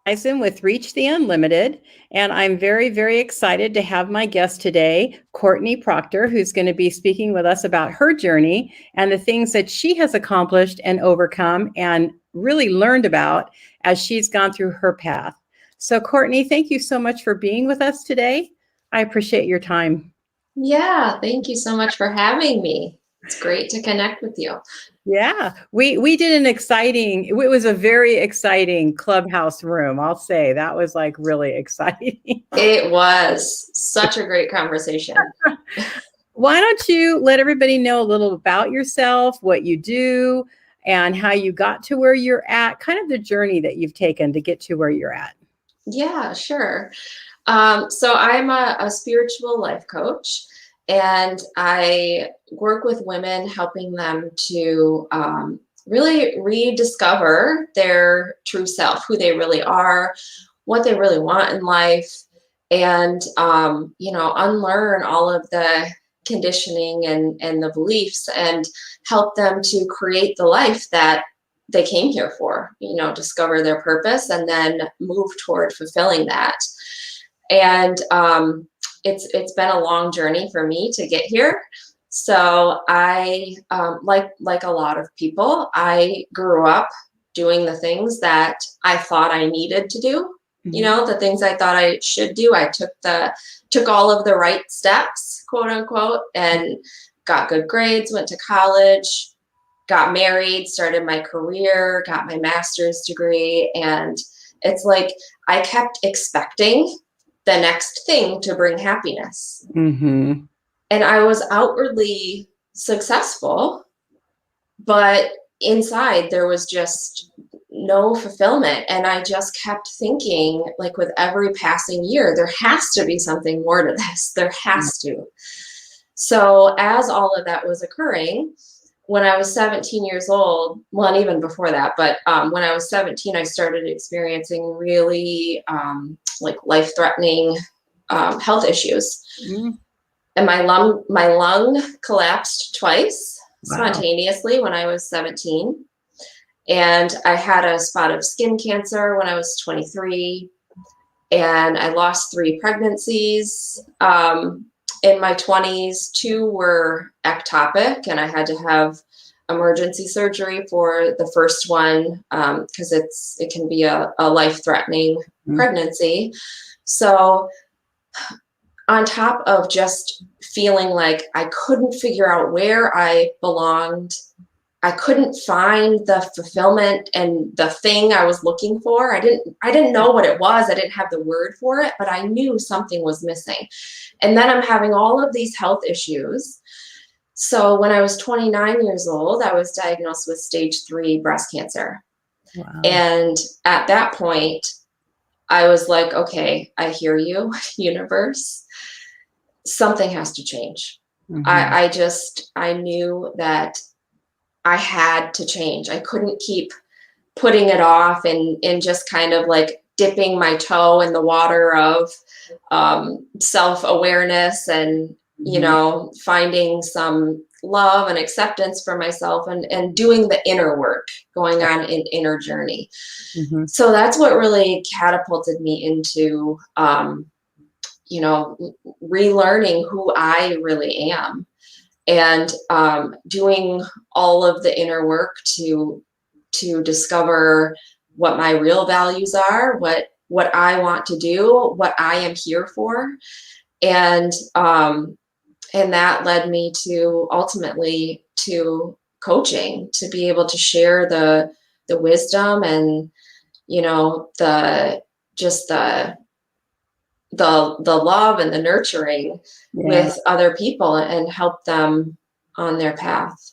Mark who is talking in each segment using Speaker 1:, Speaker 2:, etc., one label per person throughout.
Speaker 1: Eisen with Reach the Unlimited, and I'm very, very excited to have my guest today, Courtney Proctor, who's going to be speaking with us about her journey and the things that she has accomplished and overcome and really learned about as she's gone through her path. So, Courtney, thank you so much for being with us today. I appreciate your time.
Speaker 2: Yeah, thank you so much for having me. It's great to connect with you.
Speaker 1: Yeah, we did it was a very exciting clubhouse room. I'll say that was like really exciting.
Speaker 2: It was such a great conversation.
Speaker 1: Why don't you let everybody know a little about yourself, what you do, and how you got to where you're at, kind of the journey that you've taken to get to where you're at.
Speaker 2: Yeah, sure. So I'm a spiritual life coach, and I work with women, helping them to really rediscover their true self, who they really are, what they really want in life, and unlearn all of the conditioning and the beliefs, and help them to create the life that they came here for, discover their purpose and then move toward fulfilling that. And it's been a long journey for me to get here. So I, like a lot of people, I grew up doing the things that I thought I needed to do. The things I thought I should do. I took all of the right steps, quote unquote, and got good grades, went to college, got married, started my career, got my master's degree. And it's like I kept expecting the next thing to bring happiness.
Speaker 1: Mm-hmm.
Speaker 2: And I was outwardly successful, but inside there was just no fulfillment. And I just kept thinking, like, with every passing year, there has to be something more to this. There has to. So as all of that was occurring, when I was 17 years old, well, and even before that, but when I was 17, I started experiencing really life-threatening health issues. Mm-hmm. And my lung collapsed twice spontaneously when I was 17. And I had a spot of skin cancer when I was 23. And I lost 3 pregnancies. In my 20s, 2 were ectopic, and I had to have emergency surgery for the first one because it can be a life-threatening pregnancy. So on top of just feeling like I couldn't figure out where I belonged, I couldn't find the fulfillment and the thing I was looking for. I didn't know what it was. I didn't have the word for it, but I knew something was missing. And then I'm having all of these health issues. So when I was 29 years old, I was diagnosed with stage 3 breast cancer. Wow. And at that point, I was like, okay, I hear you, universe. Something has to change. Mm-hmm. I knew that I had to change. I couldn't keep putting it off and just kind of like dipping my toe in the water of self-awareness and, finding some love and acceptance for myself and doing the inner work, going on an inner journey. Mm-hmm. So that's what really catapulted me into, relearning who I really am. And doing all of the inner work to discover what my real values are, what I want to do, what I am here for, and that led me to ultimately to coaching, to be able to share the wisdom and the love and the nurturing with other people and help them on their path.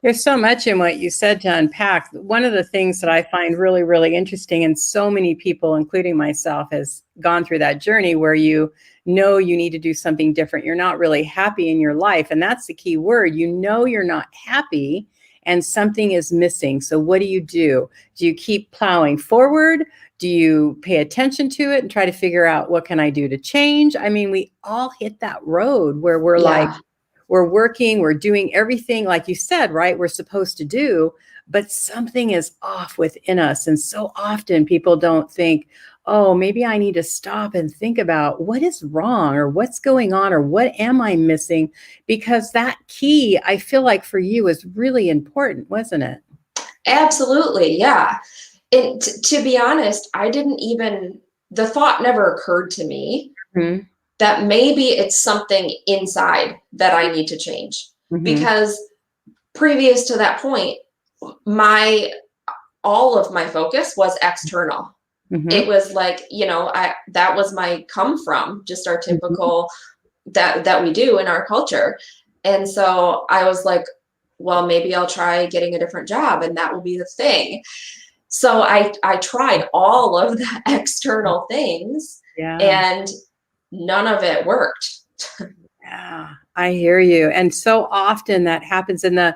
Speaker 1: There's so much in what you said to unpack. One of the things that I find really, really interesting, and so many people, including myself, has gone through that journey where you know you need to do something different. You're not really happy in your life. And that's the key word. You're not happy and something is missing. So what do? Do you keep plowing forward? Do you pay attention to it and try to figure out what can I do to change? I mean, we all hit that road where we're like, we're working, we're doing everything, like you said, right? We're supposed to do, but something is off within us. And so often people don't think, oh, maybe I need to stop and think about what is wrong or what's going on or what am I missing? Because that key, I feel like for you is really important, wasn't it?
Speaker 2: Absolutely. Yeah. And to be honest, the thought never occurred to me
Speaker 1: Hmm.
Speaker 2: that maybe it's something inside that I need to change.
Speaker 1: Hmm.
Speaker 2: Because previous to that point, my all of my focus was external. It
Speaker 1: Hmm.
Speaker 2: was like, that was my come from, just our typical that we do in our culture. And so I was like, well, maybe I'll try getting a different job and that will be the thing. So I tried all of the external things
Speaker 1: Yeah.
Speaker 2: and none of it worked.
Speaker 1: Yeah, I hear you. And so often that happens in the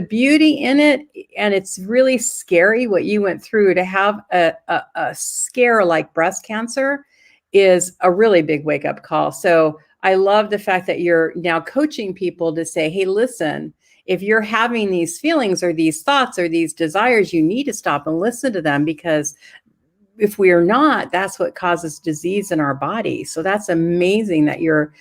Speaker 1: beauty in it, and it's really scary what you went through to have a scare like breast cancer is a really big wake up call. So I love the fact that you're now coaching people to say, hey, listen, if you're having these feelings or these thoughts or these desires, you need to stop and listen to them because if we are not, that's what causes disease in our body. So that's amazing that you're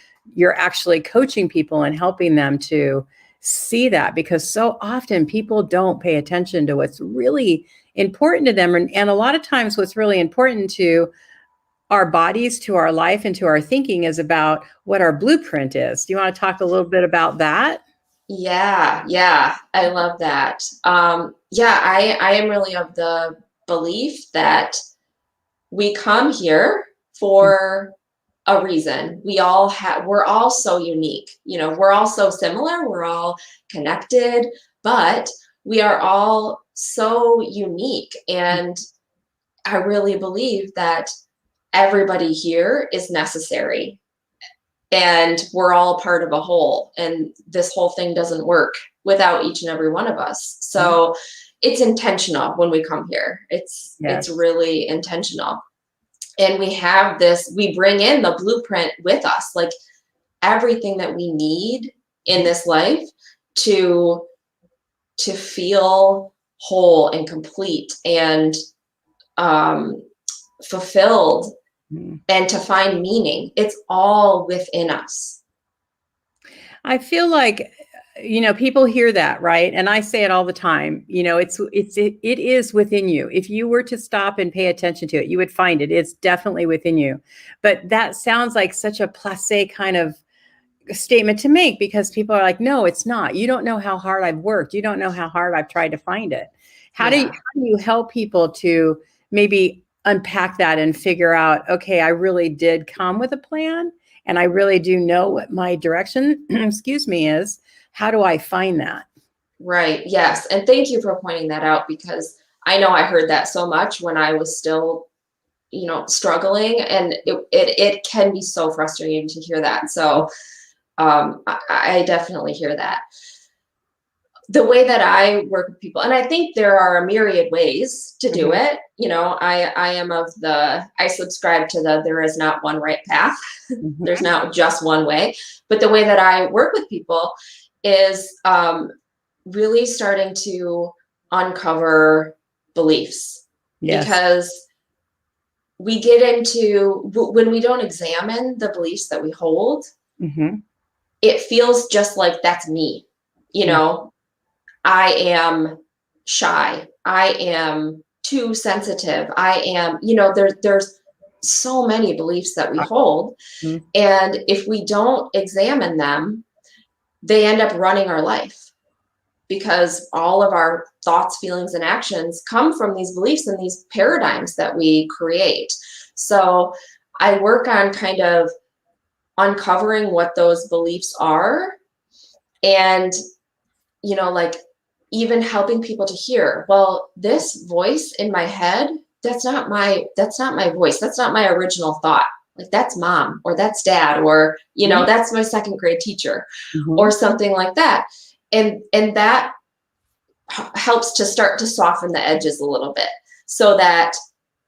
Speaker 1: actually coaching people and helping them to see that, because so often people don't pay attention to what's really important to them. And a lot of times what's really important to our bodies, to our life, and to our thinking is about what our blueprint is. Do you want to talk a little bit about that?
Speaker 2: Yeah, I love that. Yeah, I am really of the belief that we come here for a reason. We're all so unique. We're all so similar, we're all connected, but we are all so unique. And I really believe that everybody here is necessary and we're all part of a whole. And this whole thing doesn't work without each and every one of us. So it's intentional when we come here. It's
Speaker 1: Yes.
Speaker 2: really intentional. And we bring in the blueprint with us, like everything that we need in this life to feel whole and complete and fulfilled
Speaker 1: Mhm.
Speaker 2: and to find meaning. It's all within us.
Speaker 1: I feel like, people hear that, right? And I say it all the time. It is within you. If you were to stop and pay attention to it, you would find it. It's definitely within you. But that sounds like such a placé kind of statement to make, because people are like, no, it's not. You don't know how hard I've worked. You don't know how hard I've tried to find it.
Speaker 2: Yeah.
Speaker 1: How do you help people to maybe unpack that and figure out, okay, I really did come with a plan and I really do know what my direction, excuse me, is. How do I find that?
Speaker 2: Right. Yes. And thank you for pointing that out because I know I heard that so much when I was still, struggling, and it can be so frustrating to hear that. So I definitely hear that. The way that I work with people, and I think there are a myriad ways to do
Speaker 1: Mhm.
Speaker 2: it. I subscribe to there is not one right path. There's
Speaker 1: Mhm.
Speaker 2: not just one way. But the way that I work with people is really starting to uncover beliefs,
Speaker 1: Yes.
Speaker 2: because we get into when we don't examine the beliefs that we hold,
Speaker 1: Mhm.
Speaker 2: it feels just like that's me. You
Speaker 1: Mhm.
Speaker 2: know, I am shy. I am too sensitive. There's so many beliefs that we hold.
Speaker 1: Mhm.
Speaker 2: And if we don't examine them, they end up running our life because all of our thoughts, feelings, and actions come from these beliefs and these paradigms that we create. So I work on kind of uncovering what those beliefs are and, like even helping people to hear, well, this voice in my head, that's not my voice. That's not my original thought. Like that's mom or that's dad or,
Speaker 1: Mhm.
Speaker 2: that's my second grade teacher or
Speaker 1: Mhm.
Speaker 2: something like that. And that helps to start to soften the edges a little bit so that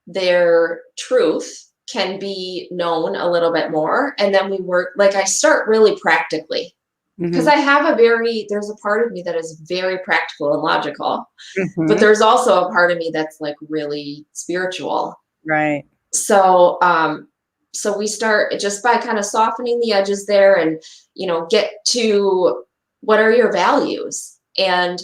Speaker 2: their truth can be known a little bit more. And then I start really practically. because there's a part of me that is very practical and logical, but
Speaker 1: Mm-hmm.
Speaker 2: there's also a part of me that's like really spiritual.
Speaker 1: Right.
Speaker 2: So, so we start just by kind of softening the edges there and, get to what are your values, and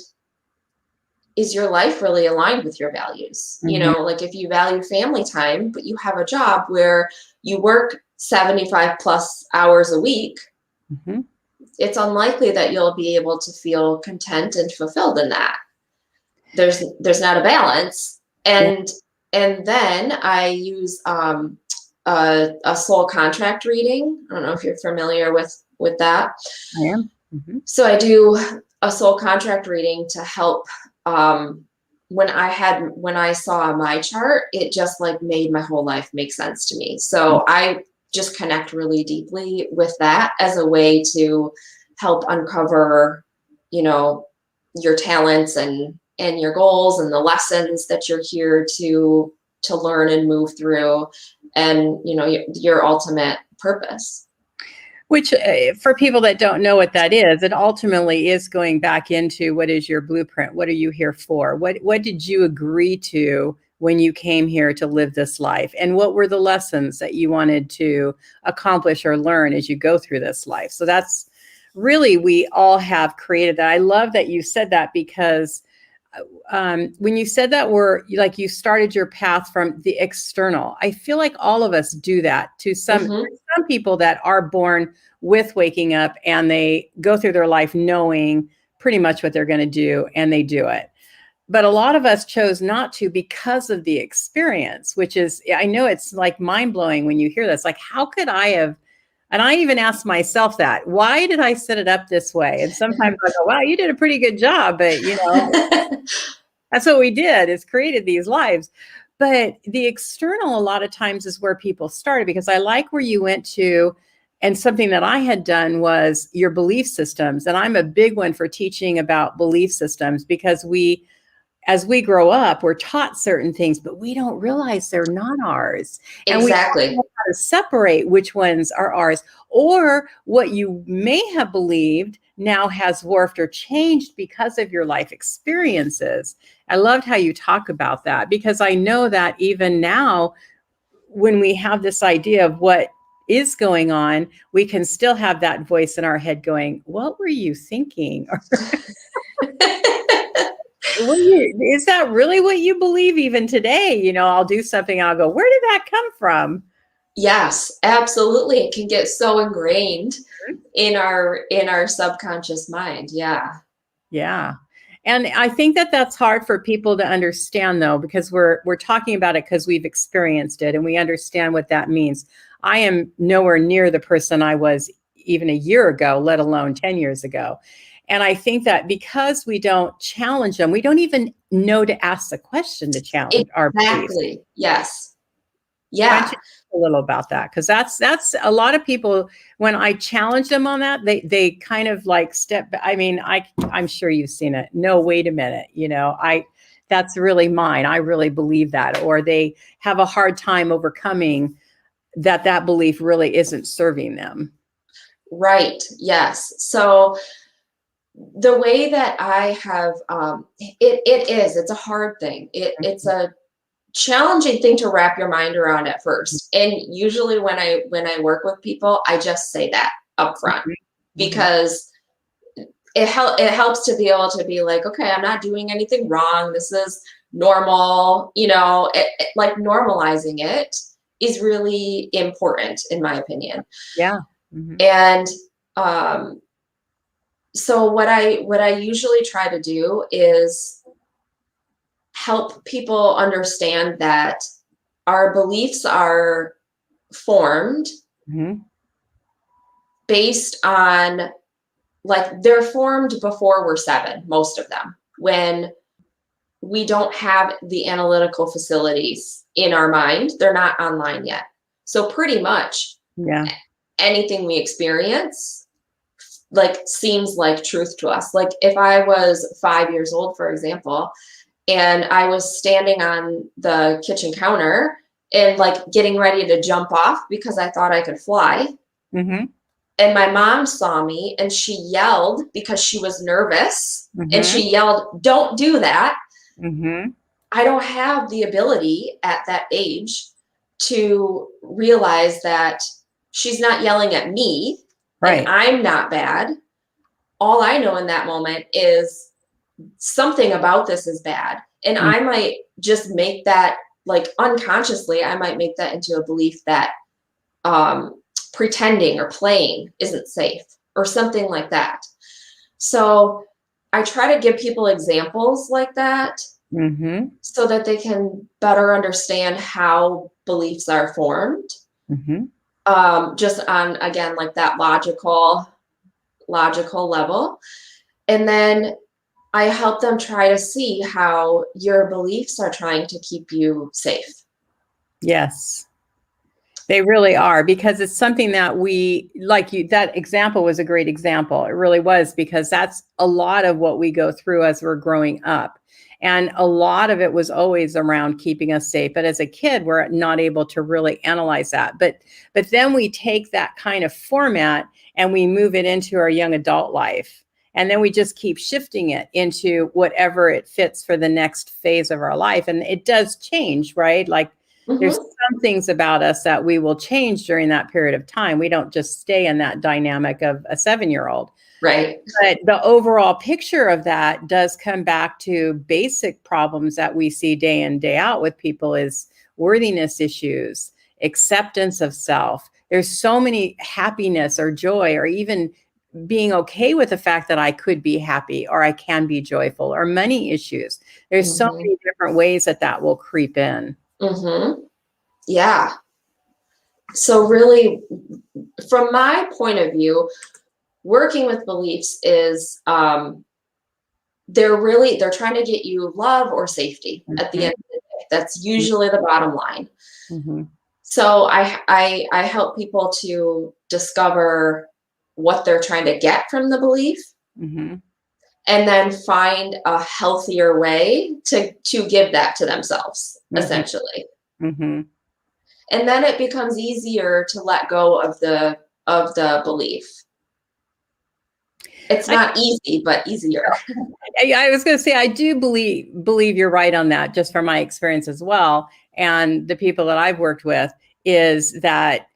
Speaker 2: is your life really aligned with your values?
Speaker 1: Mm-hmm.
Speaker 2: Like if you value family time, but you have a job where you work 75 plus hours a week,
Speaker 1: Mm-hmm.
Speaker 2: it's unlikely that you'll be able to feel content and fulfilled in that. There's not a balance.
Speaker 1: Yeah,
Speaker 2: And then I use a soul contract reading. I don't know if you're familiar with that.
Speaker 1: I am. Mm-hmm.
Speaker 2: So I do a soul contract reading to help. When I saw my chart, it just like made my whole life make sense to me. So I just connect really deeply with that as a way to help uncover, your talents and your goals and the lessons that you're here to learn and move through, and your ultimate purpose.
Speaker 1: Which, for people that don't know what that is, it ultimately is going back into what is your blueprint? What are you here for? What did you agree to when you came here to live this life? And what were the lessons that you wanted to accomplish or learn as you go through this life? So that's really, we all have created that. I love that you said that, because when you said that word, like you started your path from the external. I feel like all of us do that to some people that are born with waking up and they go through their life knowing pretty much what they're going to do, and they do it. But a lot of us chose not to because of the experience, which is, I know it's like mind blowing when you hear this. Like, how could I have? And I even ask myself that, why did I set it up this way? And sometimes I go, wow, you did a pretty good job, but that's what we did, is created these lives. But the external, a lot of times, is where people started, because I like where you went to. And something that I had done was your belief systems. And I'm a big one for teaching about belief systems, because as we grow up, we're taught certain things, but we don't realize they're not ours. And we don't
Speaker 2: Exactly.
Speaker 1: know how to separate which ones are ours, or what you may have believed now has morphed or changed because of your life experiences. I loved how you talk about that, because I know that even now, when we have this idea of what is going on, we can still have that voice in our head going, what were you thinking? Is that really what you believe even today? I'll do something, I'll go, where did that come from?
Speaker 2: Yes, absolutely. It can get so ingrained in our subconscious mind. Yeah.
Speaker 1: Yeah. And I think that that's hard for people to understand, though, because we're talking about it because we've experienced it and we understand what that means. I am nowhere near the person I was even a year ago, let alone 10 years ago. And I think that because we don't challenge them, we don't even know to ask the question to challenge our beliefs.
Speaker 2: Exactly. Yes.
Speaker 1: Why don't
Speaker 2: Yeah.
Speaker 1: you talk a little about that? Because that's a lot of people, when I challenge them on that, they kind of like step back. I mean, I'm sure you've seen it. No, wait a minute. That's really mine. I really believe that. Or they have a hard time overcoming that belief really isn't serving them.
Speaker 2: Right. Yes. So the way that I have, it's a hard thing. It's a challenging thing to wrap your mind around at first. And usually when I work with people, I just say that up front, because it helps to be able to be like, okay, I'm not doing anything wrong. This is normal. Like normalizing it is really important, in my opinion.
Speaker 1: Yeah. Mm-hmm.
Speaker 2: And so what I usually try to do is help people understand that our beliefs are formed based on, like, they're formed before we're 7, most of them, when we don't have the analytical facilities in our mind. They're not online yet. So pretty much anything we experience like seems like truth to us. Like if I was 5 years old, for example, and I was standing on the kitchen counter and like getting ready to jump off because I thought I could fly. And my mom saw me and she yelled because she was nervous, and she yelled, "Don't do that." I don't have the ability at that age to realize that she's not yelling at me, and I'm not bad. All I know in that moment is something about this is bad. And I might just make that, like, unconsciously, I might make that into a belief that pretending or playing isn't safe or something like that. So I try to give people examples like that so that they can better understand how beliefs are formed. Just on, again, like that logical level. And then I help them try to see how your beliefs are trying to keep you safe.
Speaker 1: Yes, they really are, because it's something that we, like you, that example was a great example. It really was, because that's a lot of what we go through as we're growing up. And a lot of it was always around keeping us safe. But as a kid, we're not able to really analyze that. But then we take that kind of format and we move it into our young adult life. And then we just keep shifting it into whatever it fits for the next phase of our life. And it does change, right? Like, there's some things about us that we will change during that period of time. We don't just stay in that dynamic of a 7-year-old.
Speaker 2: Right.
Speaker 1: But the overall picture of that does come back to basic problems that we see day in, day out with people, is worthiness issues, acceptance of self. There's so many happiness or joy, or even being okay with the fact that I could be happy or I can be joyful, or money issues. There's so many different ways that will creep in.
Speaker 2: Yeah. So really, from my point of view, working with beliefs is they're trying to get you love or safety at the end of the day. That's usually the bottom line. So I help people to discover what they're trying to get from the belief, and then find a healthier way to give that to themselves, essentially. And then it becomes easier to let go of the belief. It's not easy, but easier.
Speaker 1: I was going to say, I do believe you're right on that, just from my experience as well. And the people that I've worked with, is that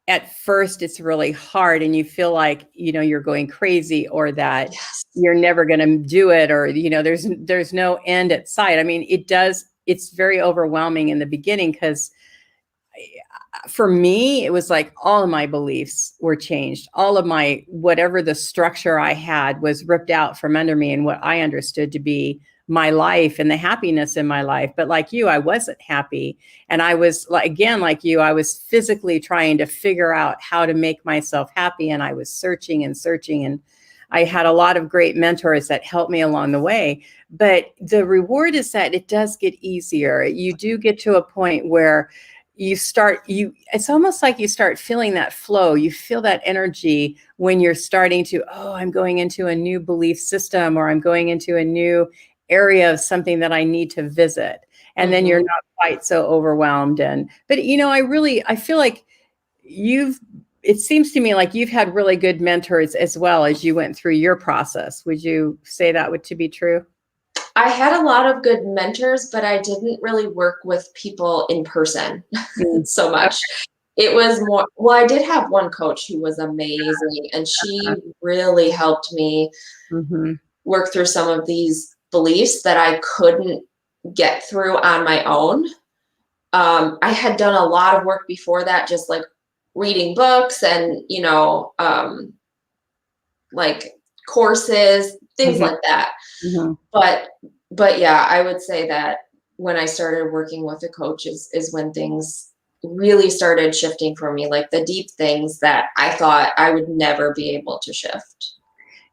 Speaker 1: at first it's really hard and you feel like, you're going crazy, or that you're never going to do it, or, there's no end at sight. I mean, it's very overwhelming in the beginning, because for me, it was like all of my beliefs were changed. All of my, whatever the structure I had, was ripped out from under me, and what I understood to be my life and the happiness in my life. But like you, I wasn't happy. And I was, again, like you, I was physically trying to figure out how to make myself happy. And I was searching and searching. And I had a lot of great mentors that helped me along the way. But the reward is that it does get easier. You do get to a point where it's almost like you start feeling that flow. You feel that energy when you're starting to, I'm going into a new belief system, or I'm going into a new area of something that I need to visit. And then you're not quite so overwhelmed. But I feel like it seems to me like you've had really good mentors as well as you went through your process. Would you say that to be true?
Speaker 2: I had a lot of good mentors, but I didn't really work with people in person so much. It was more, well, I did have one coach who was amazing, and she really helped me work through some of these beliefs that I couldn't get through on my own. I had done a lot of work before that, just like reading books and, like courses, things like that. But yeah, I would say that when I started working with a coach is when things really started shifting for me, like the deep things that I thought I would never be able to shift.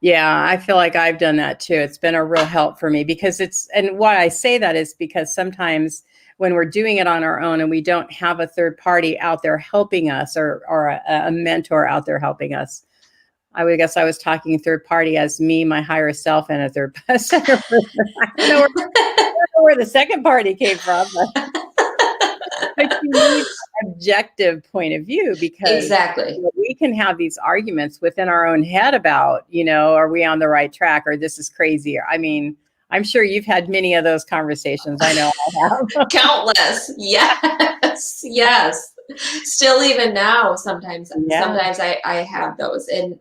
Speaker 1: Yeah, I feel like I've done that too. It's been a real help for me, because and why I say that is because sometimes when we're doing it on our own and we don't have a third party out there helping us, or a mentor out there helping us, I would guess I was talking third party as me, my higher self, and a third person. I don't know where the second party came from. But you need an objective point of view, because
Speaker 2: exactly.
Speaker 1: we can have these arguments within our own head about, are we on the right track, or this is crazy? I mean, I'm sure you've had many of those conversations. I know I have.
Speaker 2: Countless. Yes. Yes. Still even now, sometimes I have those. And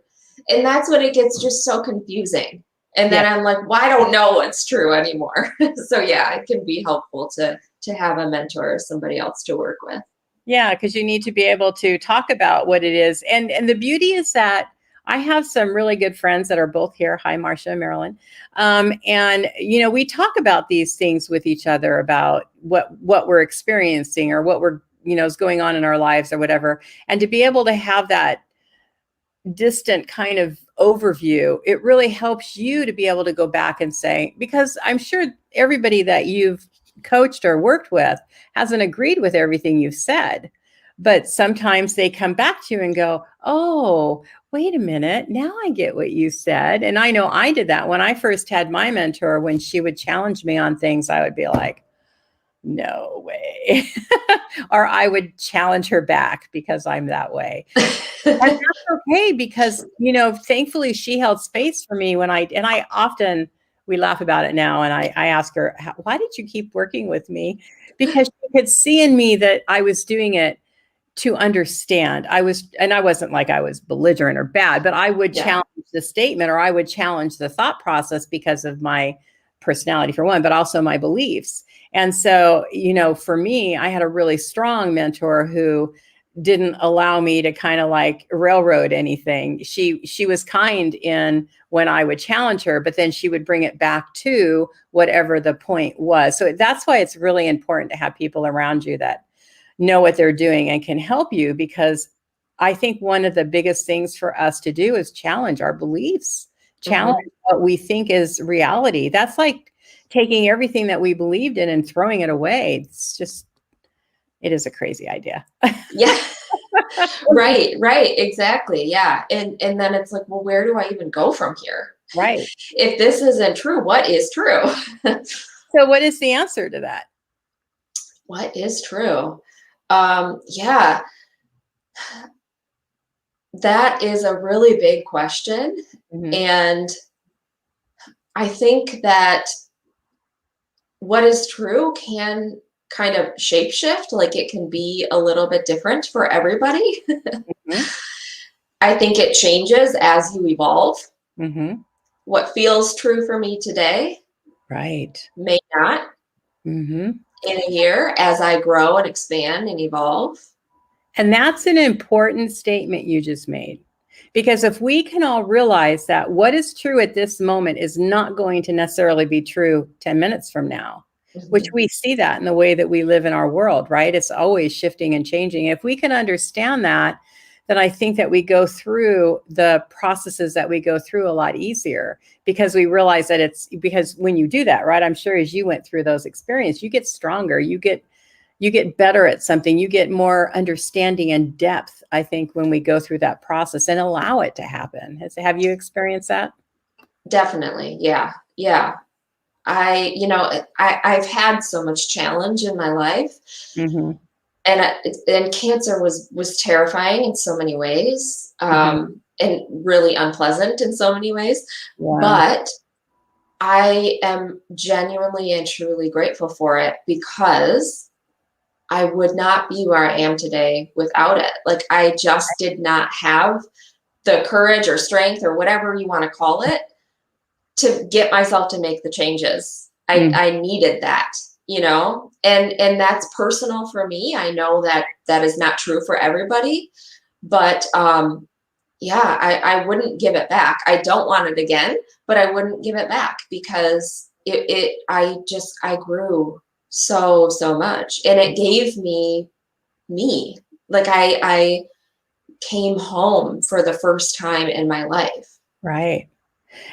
Speaker 2: that's when it gets just so confusing. And then I'm like, well, I don't know what's true anymore. So yeah, it can be helpful to have a mentor or somebody else to work with.
Speaker 1: Yeah, because you need to be able to talk about what it is. And the beauty is that I have some really good friends that are both here. Hi, Marcia and Marilyn. And, we talk about these things with each other about what we're experiencing or what is going on in our lives or whatever. And to be able to have that distant kind of overview, it really helps you to be able to go back and say, because I'm sure everybody that you've coached or worked with hasn't agreed with everything you've said, but sometimes they come back to you and go, oh, wait a minute, now I get what you said. And I know I did that when I first had my mentor. When she would challenge me on things, I would be like, no way. Or I would challenge her back because I'm that way. And that's okay, because, thankfully she held space for me we laugh about it now. And I ask her, why did you keep working with me? Because she could see in me that I was doing it to understand. I wasn't like I was belligerent or bad, but I would challenge the statement, or I would challenge the thought process because of my personality, for one, but also my beliefs. And so, for me, I had a really strong mentor who didn't allow me to kind of like railroad anything. She was kind in when I would challenge her, but then she would bring it back to whatever the point was. So that's why it's really important to have people around you that know what they're doing and can help you, because I think one of the biggest things for us to do is challenge our beliefs, challenge what we think is reality. That's like taking everything that we believed in and throwing it away. It is a crazy idea.
Speaker 2: Yeah. Right, exactly. Yeah. And then it's like, well, where do I even go from here?
Speaker 1: Right.
Speaker 2: If this isn't true, what is true?
Speaker 1: So what is the answer to that?
Speaker 2: What is true? Yeah. That is a really big question. Mm-hmm. And I think that what is true can kind of shapeshift, like it can be a little bit different for everybody. Mm-hmm. I think it changes as you evolve. Mm-hmm. What feels true for me today, may not in a year as I grow and expand and evolve.
Speaker 1: And that's an important statement you just made, because if we can all realize that what is true at this moment is not going to necessarily be true 10 minutes from now, which we see that in the way that we live in our world, right? It's always shifting and changing. If we can understand that, then I think that we go through the processes that we go through a lot easier, because we realize that it's because when you do that, right? I'm sure as you went through those experiences, you get stronger, you get better at something, you get more understanding and depth, I think, when we go through that process and allow it to happen. Have you experienced that?
Speaker 2: Definitely. Yeah. Yeah. I've had so much challenge in my life, and cancer was terrifying in so many ways, and really unpleasant in so many ways. Yeah. But I am genuinely and truly grateful for it, because I would not be where I am today without it. Like, I just did not have the courage or strength or whatever you want to call it to get myself to make the changes. I needed that, and that's personal for me. I know that is not true for everybody, but I wouldn't give it back. I don't want it again, but I wouldn't give it back, because I grew so much, and it gave me like I came home for the first time in my life.
Speaker 1: Right.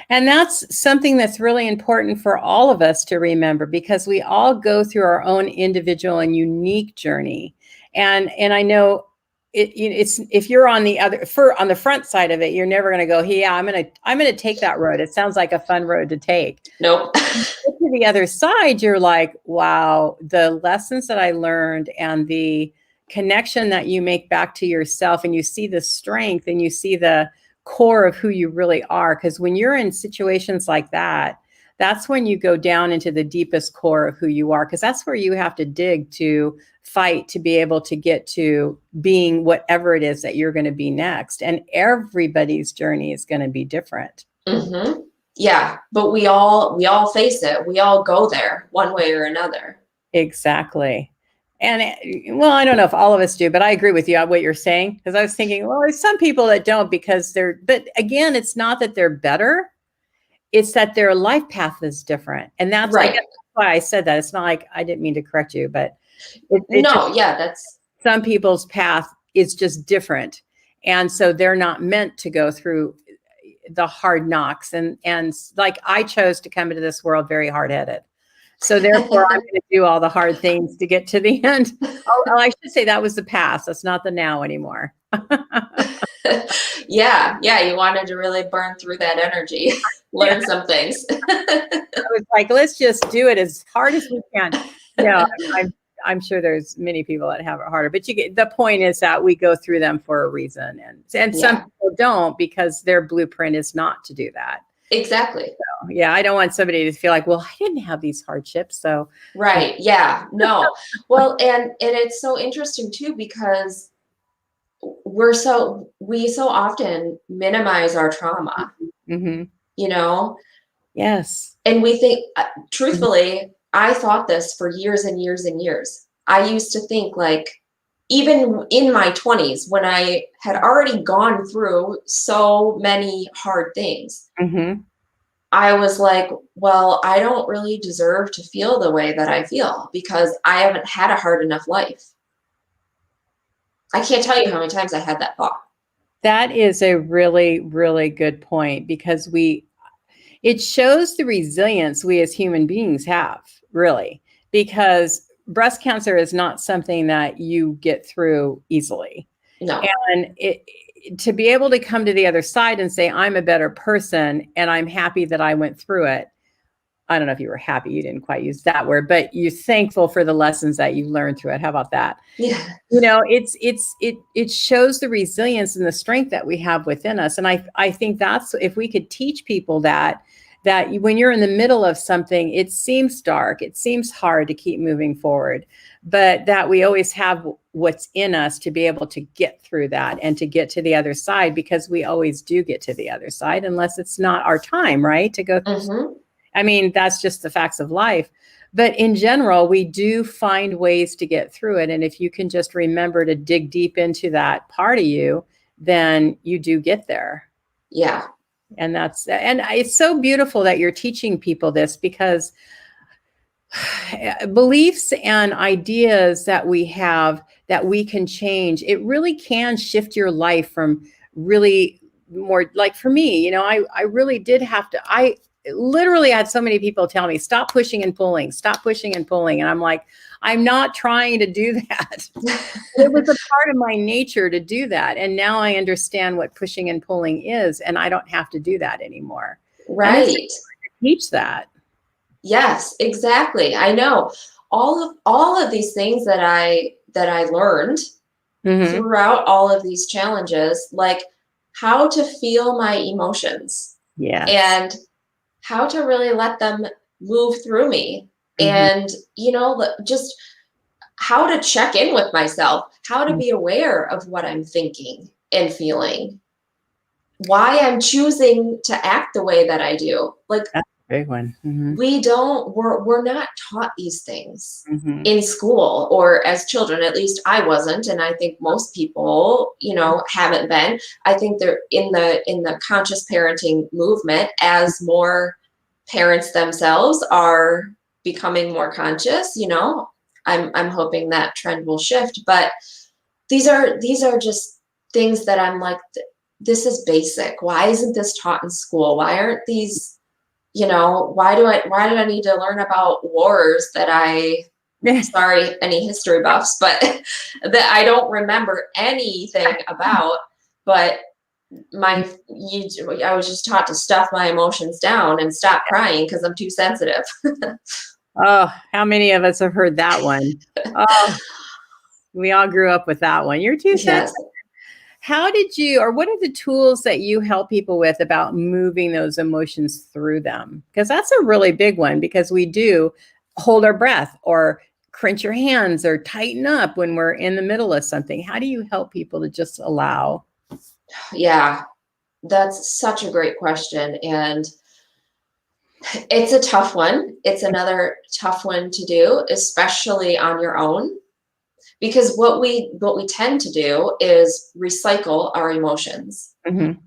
Speaker 1: And that's something that's really important for all of us to remember, because we all go through our own individual and unique journey. And I know it's if you're on on the front side of it, you're never going to go, yeah, I'm going to take that road. It sounds like a fun road to take.
Speaker 2: Nope.
Speaker 1: To the other side, you're like, wow, the lessons that I learned and the connection that you make back to yourself, and you see the strength and you see the core of who you really are. Because when you're in situations like that, that's when you go down into the deepest core of who you are, because that's where you have to dig to fight to be able to get to being whatever it is that you're going to be next. And everybody's journey is going to be different.
Speaker 2: Mm-hmm. Yeah, but we all face it. We all go there one way or another.
Speaker 1: Exactly. And well, I don't know if all of us do, but I agree with you on what you're saying, because I was thinking, well, there's some people that don't because but again, it's not that they're better. It's that their life path is different. And that's, I guess, that's why I said that. It's not like, I didn't mean to correct you, but
Speaker 2: that's
Speaker 1: some people's path is just different. And so they're not meant to go through the hard knocks. And like, I chose to come into this world very hard-headed. So therefore, I'm going to do all the hard things to get to the end. Oh, I should say that was the past. That's not the now anymore.
Speaker 2: Yeah. You wanted to really burn through that energy, learn some things.
Speaker 1: I was like, let's just do it as hard as we can. Yeah, I'm sure there's many people that have it harder, but the point is that we go through them for a reason, and some people don't, because their blueprint is not to do that.
Speaker 2: Exactly.
Speaker 1: So, yeah, I don't want somebody to feel like, well, I didn't have these hardships, so.
Speaker 2: Right. Yeah. No. Well, and it's so interesting too, because we so often minimize our trauma.
Speaker 1: Mm-hmm.
Speaker 2: You know.
Speaker 1: Yes.
Speaker 2: And we think, truthfully, I thought this for years and years and years. I used to think, like, even in my 20s, when I had already gone through so many hard things,
Speaker 1: mm-hmm.
Speaker 2: I was like, well, I don't really deserve to feel the way that I feel because I haven't had a hard enough life. I can't tell you how many times I had that thought.
Speaker 1: That is a really, really good point, because it shows the resilience we as human beings have, really, because breast cancer is not something that you get through easily.
Speaker 2: No.
Speaker 1: And to be able to come to the other side and say, I'm a better person and I'm happy that I went through it. I don't know if you were happy, you didn't quite use that word, but you're thankful for the lessons that you learned through it. How about that?
Speaker 2: Yeah.
Speaker 1: You know, it shows the resilience and the strength that we have within us. And I think that's, if we could teach people that when you're in the middle of something, it seems dark, it seems hard to keep moving forward, but that we always have what's in us to be able to get through that and to get to the other side, because we always do get to the other side, unless it's not our time, right, to go through.
Speaker 2: Mm-hmm.
Speaker 1: I mean, that's just the facts of life. But in general, we do find ways to get through it. And if you can just remember to dig deep into that part of you, then you do get there.
Speaker 2: Yeah.
Speaker 1: And it's so beautiful that you're teaching people this, because beliefs and ideas that we have that we can change, it really can shift your life from really more, like for me, you know, I really did have to, I literally had so many people tell me, stop pushing and pulling, stop pushing and pulling. And I'm like, I'm not trying to do that. It was a part of my nature to do that. And now I understand what pushing and pulling is, and I don't have to do that anymore.
Speaker 2: Right.
Speaker 1: Teach that.
Speaker 2: Yes, exactly. I know all of these things that I learned
Speaker 1: Mm-hmm.
Speaker 2: throughout all of these challenges, like how to feel my emotions.
Speaker 1: Yes.
Speaker 2: And how to really let them move through me.
Speaker 1: Mm-hmm.
Speaker 2: And, you know, just how to check in with myself, how to be aware of what I'm thinking and feeling, why I'm choosing to act the way that I do. Like,
Speaker 1: that's a big one. Mm-hmm.
Speaker 2: We're not taught these things
Speaker 1: mm-hmm.
Speaker 2: in school or as children. At least I wasn't, and I think most people, you know, haven't been. I think they're in the conscious parenting movement, as more parents themselves are becoming more conscious, you know. I'm hoping that trend will shift, but these are just things that I'm like, this is basic. Why isn't this taught in school? Why aren't these, you know, why did I need to learn about wars that sorry, any history buffs, but that I don't remember anything about, but I was just taught to stuff my emotions down and stop crying because I'm too sensitive.
Speaker 1: Oh, how many of us have heard that one? Oh, We all grew up with that one. You're too sensitive.
Speaker 2: Yes.
Speaker 1: How did you, or what are the tools that you help people with about moving those emotions through them? Because that's a really big one, because we do hold our breath or clench your hands or tighten up when we're in the middle of something. How do you help people to just allow?
Speaker 2: Yeah, that's such a great question. And it's a tough one. It's another tough one to do, especially on your own. Because what we tend to do is recycle our emotions.
Speaker 1: Mm-hmm.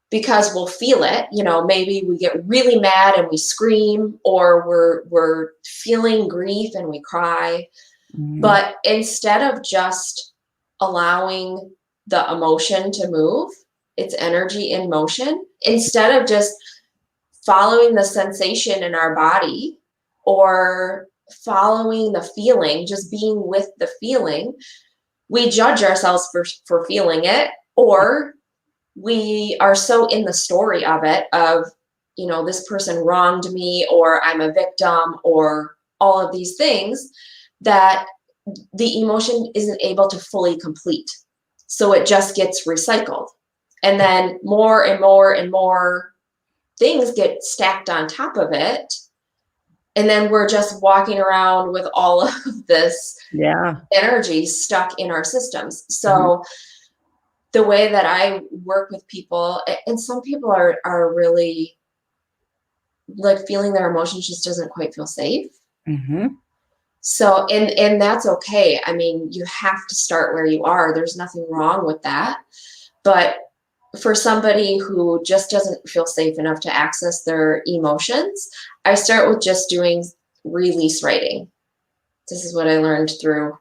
Speaker 2: Because we'll feel it, maybe we get really mad and we scream, or we're feeling grief and we cry.
Speaker 1: Mm-hmm.
Speaker 2: But instead of just allowing the emotion to move, its energy in motion, instead of just following the sensation in our body or following the feeling, just being with the feeling, we judge ourselves for feeling it, or we are so in the story of it, of, this person wronged me, or I'm a victim, or all of these things, that the emotion isn't able to fully complete. So it just gets recycled. And then more and more and more things get stacked on top of it. And then we're just walking around with all of this energy stuck in our systems. So the way that I work with people, and some people are really like feeling their emotions just doesn't quite feel safe.
Speaker 1: Mm-hmm.
Speaker 2: So, and that's okay. I mean, you have to start where you are. There's nothing wrong with that. But for somebody who just doesn't feel safe enough to access their emotions, I start with just doing release writing. This is what I learned through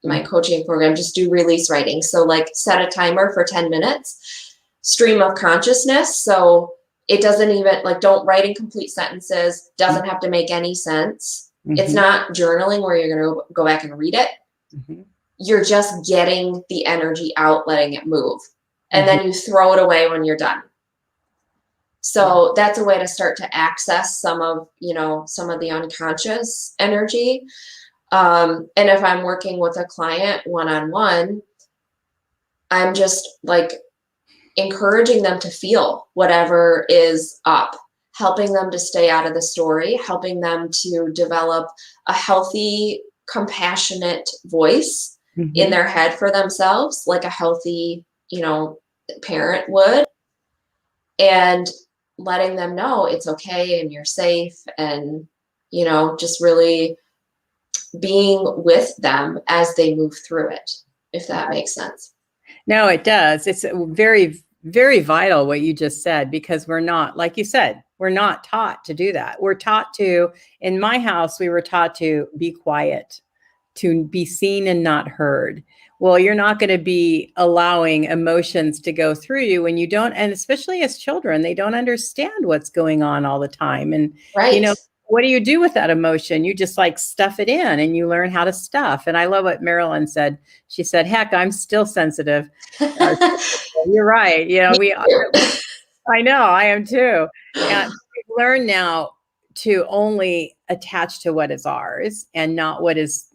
Speaker 2: my coaching program. Just do release writing. So like set a timer for 10 minutes, stream of consciousness. So it doesn't even, like, don't write in complete sentences, doesn't have to make any sense. It's not journaling where you're going to go back and read it. You're just getting the energy out, letting it move. And then you throw it away when you're done. So that's a way to start to access some of the unconscious energy. And if I'm working with a client one-on-one, I'm just like encouraging them to feel whatever is up, helping them to stay out of the story, helping them to develop a healthy, compassionate voice in their head for themselves, like a healthy, parent would, and letting them know it's okay and you're safe, and, just really being with them as they move through it, if that makes sense.
Speaker 1: No, it does. It's very, very vital what you just said, because we're not, like you said, we're not taught to do that. We're taught to, in my house, we were taught to be quiet, to be seen and not heard. Well, you're not going to be allowing emotions to go through you when you don't, and especially as children, they don't understand what's going on all the time. And, what do you do with that emotion? You just like stuff it in, and you learn how to stuff. And I love what Marilyn said. She said, heck, I'm still sensitive. You're right. I know, I am too. And we've learned now to only attach to what is ours and not what is,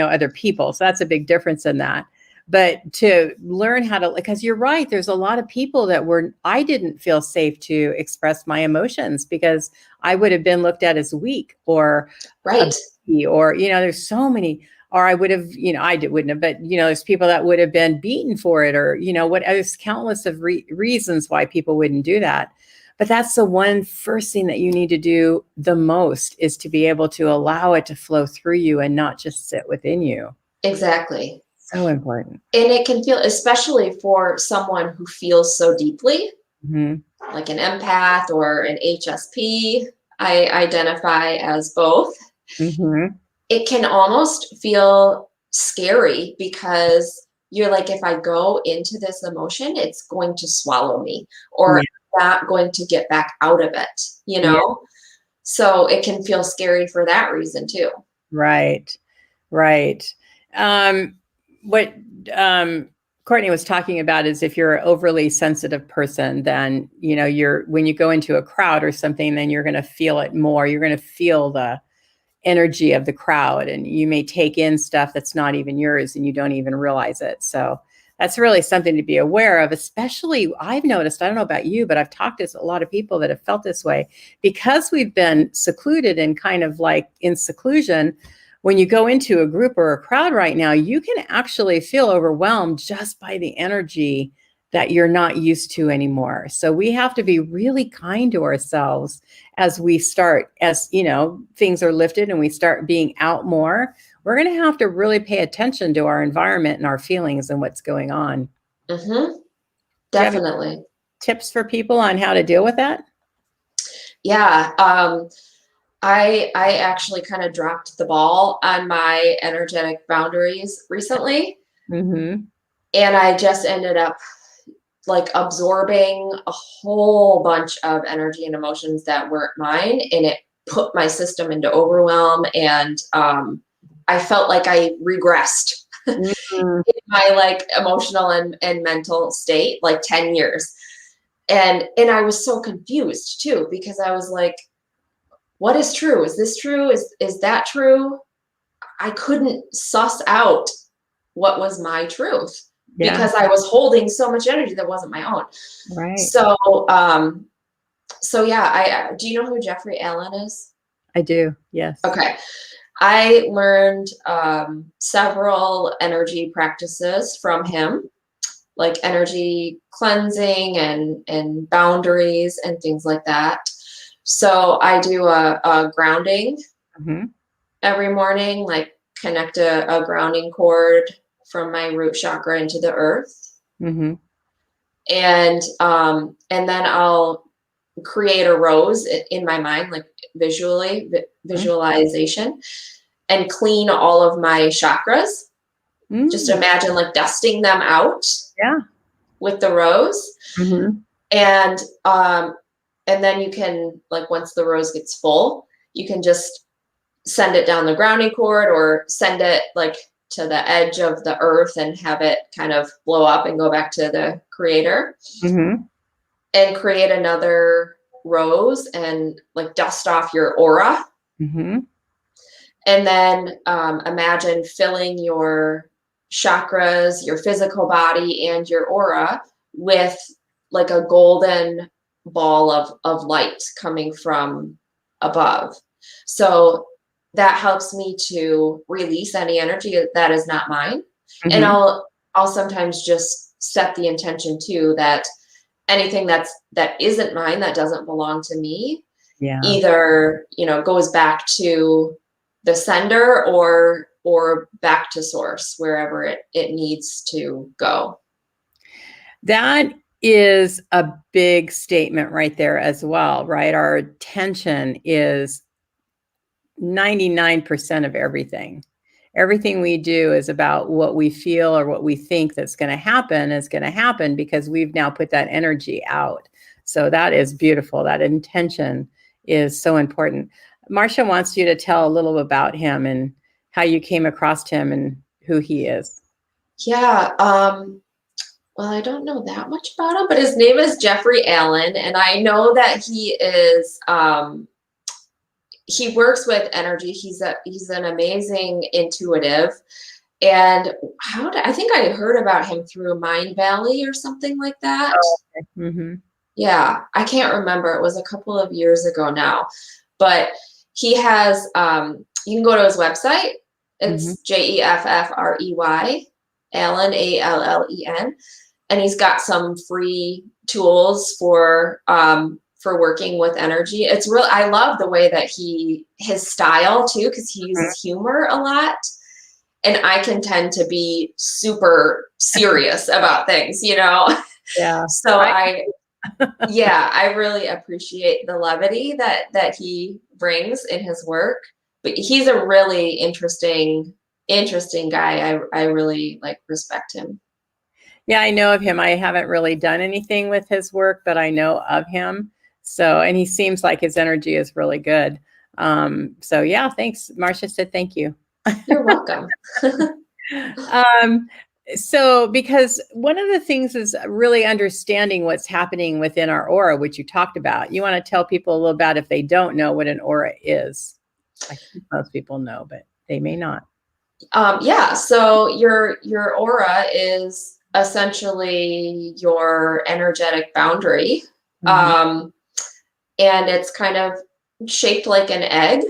Speaker 1: other people. So that's a big difference in that. But to learn how to, because you're right, there's a lot of people that I didn't feel safe to express my emotions because I would have been looked at as weak or, there's so many, or I would have, wouldn't have, but, there's people that would have been beaten for it, or, there's countless of reasons why people wouldn't do that. But that's the one first thing that you need to do the most, is to be able to allow it to flow through you and not just sit within you.
Speaker 2: Exactly.
Speaker 1: So important.
Speaker 2: And it can feel, especially for someone who feels so deeply, like an empath or an HSP, I identify as both. It can almost feel scary because you're like, if I go into this emotion, it's going to swallow me, or not going to get back out of it, So it can feel scary for that reason too.
Speaker 1: Right. What Courtney was talking about is, if you're an overly sensitive person, then, when you go into a crowd or something, then you're going to feel it more. You're going to feel the energy of the crowd, and you may take in stuff that's not even yours and you don't even realize it. So that's really something to be aware of, especially I've noticed, I don't know about you, but I've talked to a lot of people that have felt this way because we've been secluded and kind of like in seclusion. When you go into a group or a crowd right now, you can actually feel overwhelmed just by the energy that you're not used to anymore. So we have to be really kind to ourselves as we start, as you know, things are lifted and we start being out more. We're going to have to really pay attention to our environment and our feelings and what's going on.
Speaker 2: Mm-hmm.
Speaker 1: Do you have any
Speaker 2: Definitely.
Speaker 1: tips for people on how to deal with that?
Speaker 2: Yeah. I actually kind of dropped the ball on my energetic boundaries recently.
Speaker 1: Mm-hmm.
Speaker 2: And I just ended up like absorbing a whole bunch of energy and emotions that weren't mine. And it put my system into overwhelm. And I felt like I regressed
Speaker 1: Mm-hmm.
Speaker 2: in my like emotional and mental state, like 10 years. And I was so confused too, because I was like, what is true? Is this true? Is that true? I couldn't suss out what was my truth because I was holding so much energy that wasn't my own.
Speaker 1: Right.
Speaker 2: So, so yeah, do you know who Jeffrey Allen is?
Speaker 1: I do. Yes.
Speaker 2: Okay. I learned several energy practices from him, like energy cleansing and boundaries and things like that. So I do a grounding every morning, like connect a grounding cord from my root chakra into the earth. And then I'll create a rose in my mind, like visualization, and clean all of my chakras. Just imagine like dusting them out with the rose. And then you can, like, once the rose gets full, you can just send it down the grounding cord or send it like to the edge of the earth and have it kind of blow up and go back to the creator and create another rose and like dust off your aura. And then imagine filling your chakras, your physical body, and your aura with like a golden ball of light coming from above. So that helps me to release any energy that is not mine. And I'll sometimes just set the intention too that anything that isn't mine, that doesn't belong to me, either, you know, goes back to the sender or back to source, wherever it needs to go.
Speaker 1: That is a big statement right there as well, right? Our attention is 99% of everything. Everything we do is about what we feel or what we think that's going to happen is going to happen because we've now put that energy out. So that is beautiful. That intention is so important. Marcia wants you to tell a little about him and how you came across him and who he is.
Speaker 2: Yeah. Well, I don't know that much about him, but his name is Jeffrey Allen. And I know that he is, he works with energy. He's an amazing intuitive. And I think I heard about him through Mind Valley or something like that.
Speaker 1: Oh, okay.
Speaker 2: Yeah, I can't remember. It was a couple of years ago now, but he has, you can go to his website. It's Jeffrey Allen, Allen. And he's got some free tools for working with energy. It's real. I love the way that his style too, because he uses humor a lot. And I can tend to be super serious about things, you know?
Speaker 1: Yeah.
Speaker 2: So I really appreciate the levity that he brings in his work. But he's a really interesting guy. I really respect him.
Speaker 1: Yeah, I know of him. I haven't really done anything with his work, but I know of him. So, and he seems like his energy is really good. So yeah, thanks. Marcia said, thank you.
Speaker 2: You're welcome.
Speaker 1: So, because one of the things is really understanding what's happening within our aura, which you talked about. You want to tell people a little about if they don't know what an aura is. I think most people know, but they may not.
Speaker 2: Yeah, so your aura is essentially your energetic boundary.
Speaker 1: Mm-hmm.
Speaker 2: And it's kind of shaped like an egg.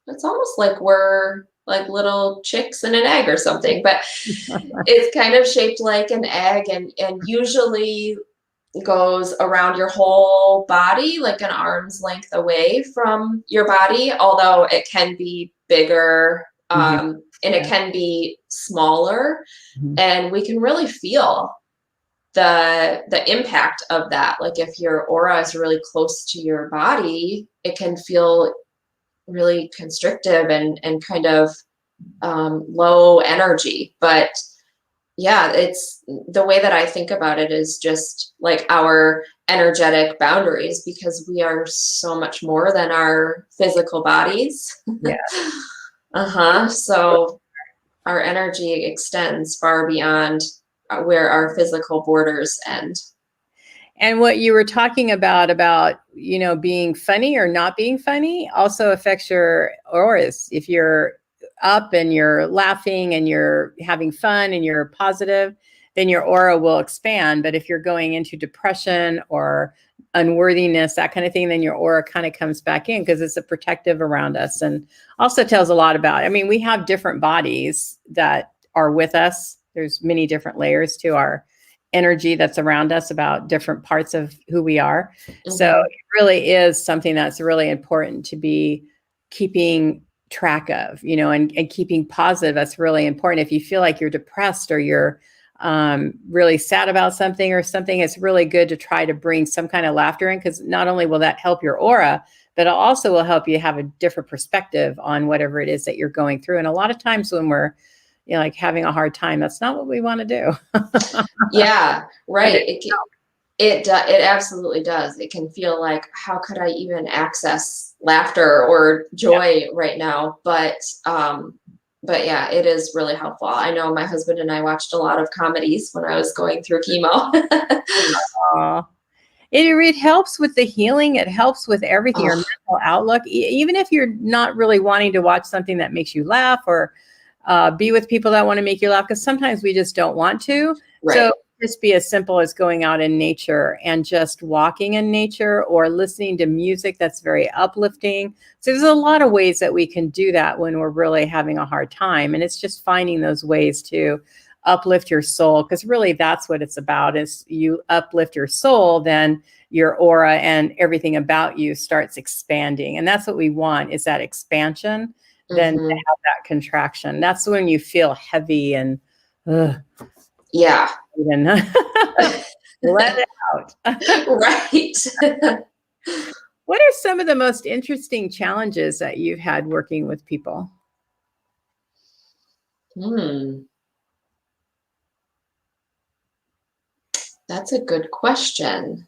Speaker 2: It's almost like we're like little chicks in an egg or something, but it's kind of shaped like an egg, and usually goes around your whole body, like an arm's length away from your body, although it can be bigger,
Speaker 1: Mm-hmm.
Speaker 2: and it
Speaker 1: Yeah.
Speaker 2: can be smaller,
Speaker 1: Mm-hmm.
Speaker 2: and we can really feel the impact of that. Like if your aura is really close to your body, it can feel really constrictive and kind of low energy. But yeah, it's the way that I think about it is just like our energetic boundaries, because we are so much more than our physical bodies.
Speaker 1: Yeah.
Speaker 2: So our energy extends far beyond where our physical borders end.
Speaker 1: And what you were talking about, being funny or not being funny also affects your auras. If you're up and you're laughing and you're having fun and you're positive, then your aura will expand. But if you're going into depression or unworthiness, that kind of thing, then your aura kind of comes back in because it's a protective around us, and also tells a lot about, we have different bodies that are with us. There's many different layers to our energy that's around us about different parts of who we are. Mm-hmm. So it really is something that's really important to be keeping track of, and keeping positive. That's really important. If you feel like you're depressed or you're really sad about something, it's really good to try to bring some kind of laughter in, because not only will that help your aura, but it also will help you have a different perspective on whatever it is that you're going through. And a lot of times when we're like having a hard time, that's not what we want to do.
Speaker 2: Yeah, right. It absolutely does. It can feel like, how could I even access laughter or joy right now? But yeah, it is really helpful. I know my husband and I watched a lot of comedies when I was going through chemo.
Speaker 1: It helps with the healing. It helps with everything, your mental outlook. Even if you're not really wanting to watch something that makes you laugh, or be with people that want to make you laugh, because sometimes we just don't want to. Right. So just be as simple as going out in nature and just walking in nature, or listening to music that's very uplifting. So there's a lot of ways that we can do that when we're really having a hard time. And it's just finding those ways to uplift your soul, because really that's what it's about. Is you uplift your soul, then your aura and everything about you starts expanding. And that's what we want, is that expansion. Then to have that contraction. That's when you feel heavy and
Speaker 2: yeah.
Speaker 1: And let it out.
Speaker 2: Right.
Speaker 1: What are some of the most interesting challenges that you've had working with people?
Speaker 2: That's a good question.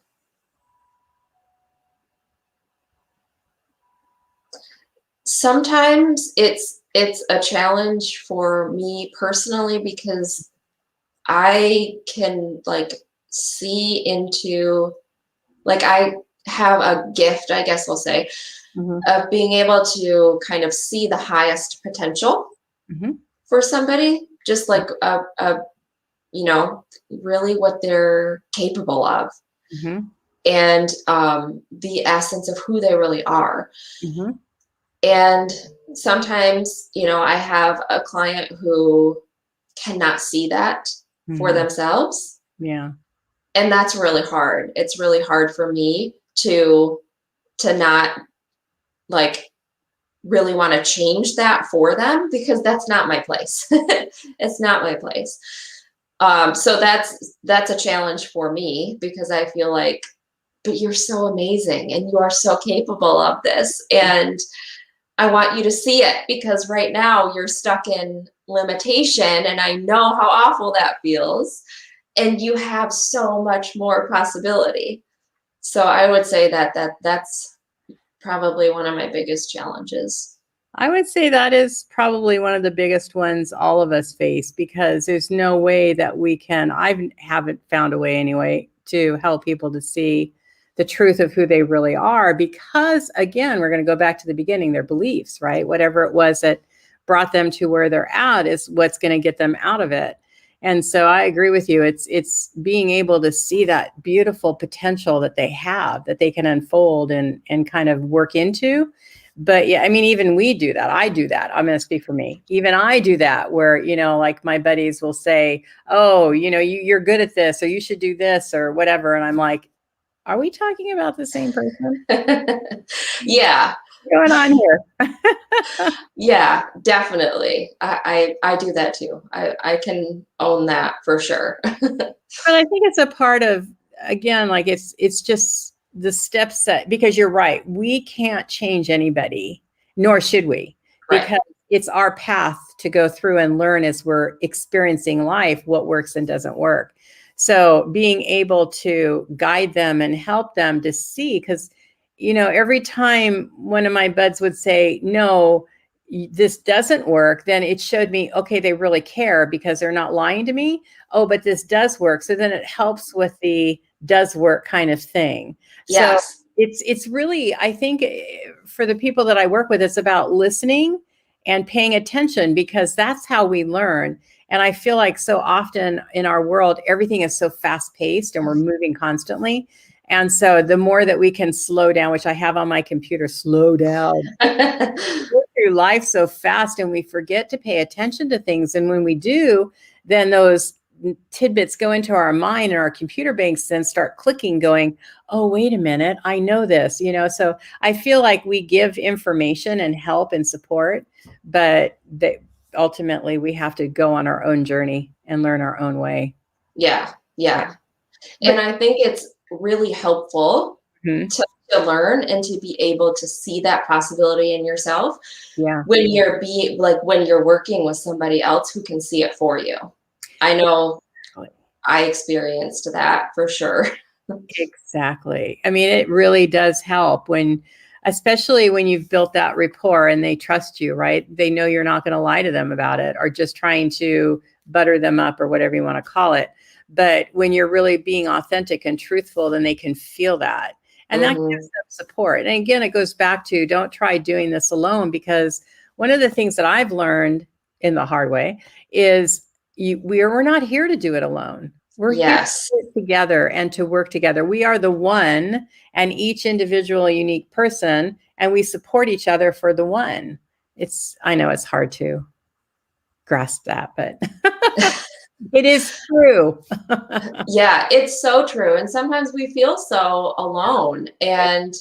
Speaker 2: Sometimes it's a challenge for me personally, because I can see into, I have a gift, I guess we'll say, of being able to kind of see the highest potential for somebody, just like really what they're capable of, and the essence of who they really are. And sometimes, I have a client who cannot see that for themselves.
Speaker 1: Yeah.
Speaker 2: And that's really hard. It's really hard for me to not really want to change that for them, because that's not my place. It's not my place. So that's a challenge for me, because I feel like, but you're so amazing and you are so capable of this. And I want you to see it, because right now you're stuck in limitation, and I know how awful that feels. And you have so much more possibility. So I would say that's probably one of my biggest challenges.
Speaker 1: I would say that is probably one of the biggest ones all of us face, because there's no way that we can, I haven't found a way anyway, to help people to see the truth of who they really are, because again, we're going to go back to the beginning, their beliefs, right? Whatever it was that brought them to where they're at is what's going to get them out of it. And so I agree with you. It's being able to see that beautiful potential that they have, that they can unfold and kind of work into. But yeah, I mean, even we do that. I do that. I'm going to speak for me. Even I do that where, like my buddies will say, oh, you're good at this, or you should do this or whatever. And I'm like, are we talking about the same person?
Speaker 2: Yeah.
Speaker 1: What's going on here?
Speaker 2: Yeah, definitely. I do that too. I can own that for sure.
Speaker 1: But I think it's a part of, again, like it's just the steps that, because you're right, we can't change anybody, nor should we,
Speaker 2: Right.
Speaker 1: because it's our path to go through and learn as we're experiencing life, what works and doesn't work. So being able to guide them and help them to see, because, every time one of my buds would say, no, this doesn't work, then it showed me, okay, they really care because they're not lying to me. Oh, but this does work. So then it helps with the does work kind of thing.
Speaker 2: Yes.
Speaker 1: So it's really, I think for the people that I work with, it's about listening and paying attention, because that's how we learn. And I feel like so often in our world, everything is so fast paced and we're moving constantly. And so the more that we can slow down, which I have on my computer, slow down, go through life so fast and we forget to pay attention to things. And when we do, then those tidbits go into our mind and our computer banks then start clicking, going, oh, wait a minute, I know this, So I feel like we give information and help and support, but ultimately we have to go on our own journey and learn our own way.
Speaker 2: Yeah. And I think it's really helpful to learn and to be able to see that possibility in yourself.
Speaker 1: Yeah.
Speaker 2: When you're working with somebody else who can see it for you. I know I experienced that for sure.
Speaker 1: Exactly. I mean, it really does help especially when you've built that rapport and they trust you, right? They know you're not going to lie to them about it or just trying to butter them up or whatever you want to call it. But when you're really being authentic and truthful, then they can feel that. And that gives them support. And again, it goes back to don't try doing this alone, because one of the things that I've learned in the hard way is we're not here to do it alone. We're here to sit together and to work together. We are the one and each individual unique person, and we support each other for the one. I know it's hard to grasp that, but it is true.
Speaker 2: Yeah, it's so true. And sometimes we feel so alone, and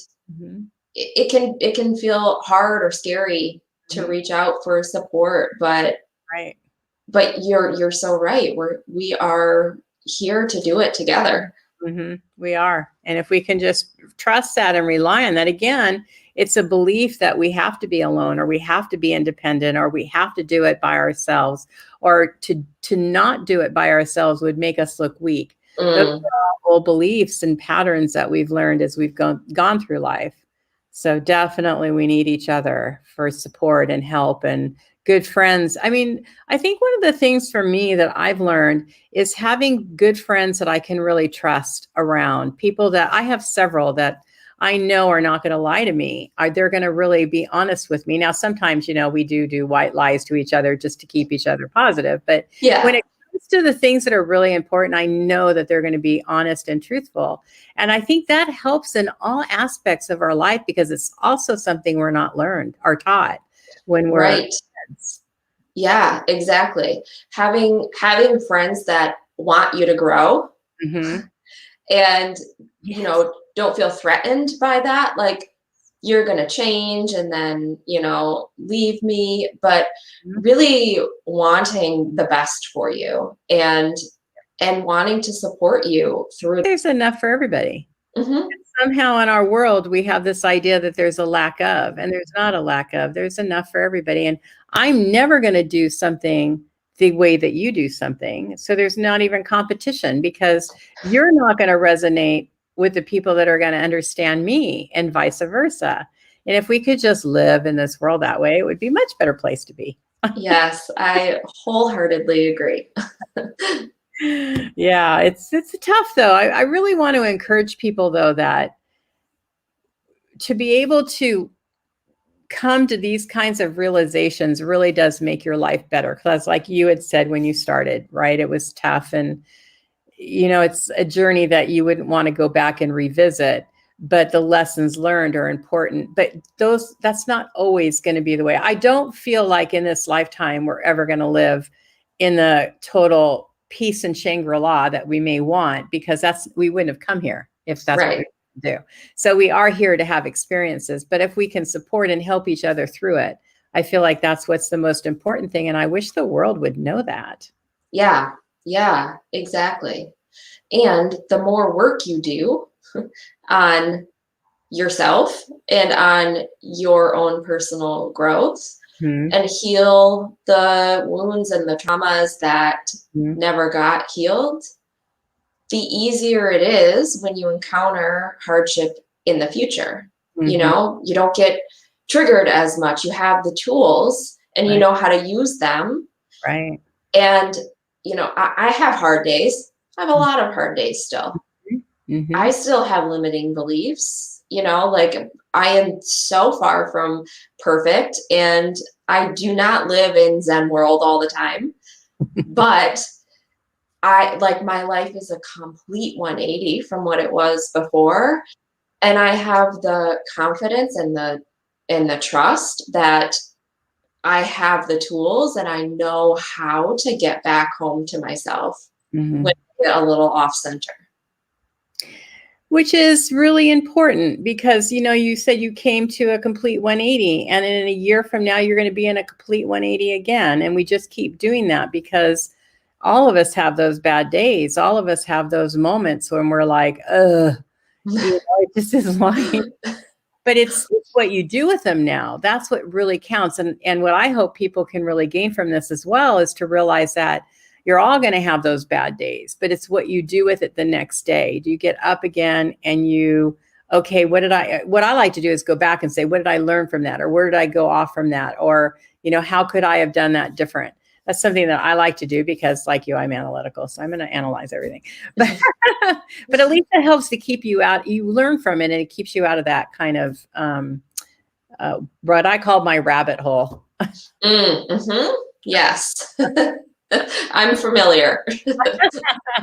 Speaker 2: it can feel hard or scary to reach out for support, but
Speaker 1: right.
Speaker 2: But you're so right. We are here to do it together.
Speaker 1: We are. And if we can just trust that and rely on that, again, it's a belief that we have to be alone, or we have to be independent, or we have to do it by ourselves, or to not do it by ourselves would make us look weak. Those are all beliefs and patterns that we've learned as we've gone through life. So definitely we need each other for support and help and good friends. I mean, I think one of the things for me that I've learned is having good friends that I can really trust around, people that I have several that I know are not going to lie to me. They're going to really be honest with me. Now, sometimes, we do white lies to each other just to keep each other positive. But when it comes to the things that are really important, I know that they're going to be honest and truthful. And I think that helps in all aspects of our life, because it's also something we're not learned or taught when we're kids.
Speaker 2: Yeah, exactly. Having friends that want you to grow and, don't feel threatened by that. Like, you're going to change and then, leave me, but really wanting the best for you and wanting to support you through.
Speaker 1: There's enough for everybody. Somehow in our world, we have this idea that there's a lack of, and there's not a lack of. There's enough for everybody. And I'm never going to do something the way that you do something. So there's not even competition, because you're not going to resonate with the people that are going to understand me, and vice versa. And if we could just live in this world that way, it would be a much better place to be.
Speaker 2: Yes, I wholeheartedly agree.
Speaker 1: Yeah, it's tough though. I really want to encourage people though that to be able to come to these kinds of realizations really does make your life better. Because like you had said when you started, right? It was tough. And, it's a journey that you wouldn't want to go back and revisit, but the lessons learned are important. But that's not always going to be the way. I don't feel like in this lifetime we're ever going to live in the total peace and Shangri-La that we may want, because we wouldn't have come here if that's right. What we do. So we are here to have experiences, but if we can support and help each other through it, I feel like that's what's the most important thing. And I wish the world would know that.
Speaker 2: Yeah, exactly. And the more work you do on yourself and on your own personal growth, and heal the wounds and the traumas that never got healed, the easier it is when you encounter hardship in the future. You don't get triggered as much. You have the tools and you know how to use them.
Speaker 1: Right.
Speaker 2: And, I have hard days. I have a lot of hard days still. I still have limiting beliefs, like I am so far from perfect, and I do not live in Zen world all the time, but my life is a complete 180 from what it was before. And I have the confidence and the trust that I have the tools and I know how to get back home to myself when I get a little off center.
Speaker 1: Which is really important because, you said you came to a complete 180, and in a year from now, you're going to be in a complete 180 again. And we just keep doing that because all of us have those bad days. All of us have those moments when we're like, it just is lying. But it's what you do with them now. That's what really counts. And what I hope people can really gain from this as well is to realize that you're all going to have those bad days, but it's what you do with it the next day. Do you get up again and what I like to do is go back and say, what did I learn from that? Or where did I go off from that? Or, how could I have done that different? That's something that I like to do because, like you, I'm analytical, so I'm going to analyze everything. But, but at least it helps to keep you out. You learn from it, and it keeps you out of that kind of what I call my rabbit hole.
Speaker 2: Yes, I'm familiar.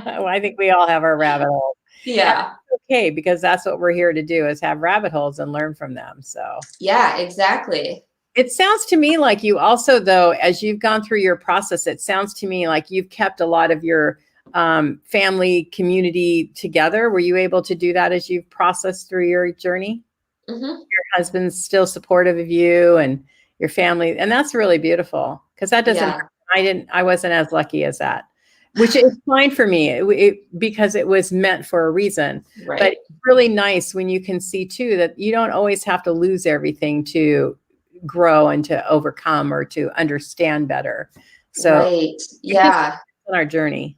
Speaker 1: Well, I think we all have our rabbit holes.
Speaker 2: Yeah.
Speaker 1: Okay, because that's what we're here to do, is have rabbit holes and learn from them. So
Speaker 2: yeah, exactly.
Speaker 1: It sounds to me like you also, though, as you've gone through your process, it sounds to me like you've kept a lot of your family community together. Were you able to do that as you've processed through your journey? Your husband's still supportive of you and your family. And that's really beautiful, because that doesn't happen. I wasn't as lucky as that, which is fine for me because it was meant for a reason.
Speaker 2: Right.
Speaker 1: But it's really nice when you can see too that you don't always have to lose everything to grow and to overcome or to understand better. So
Speaker 2: right. Yeah.
Speaker 1: On our journey.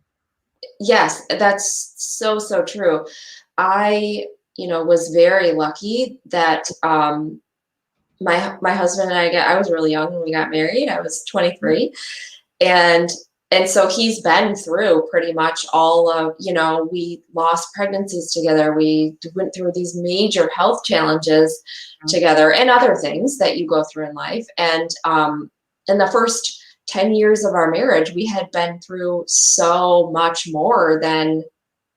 Speaker 2: Yes, that's so true. I, was very lucky that my husband and I was really young when we got married. I was 23. And so he's been through pretty much all of, we lost pregnancies together. We went through these major health challenges together and other things that you go through in life. And in the first 10 years of our marriage, we had been through so much more than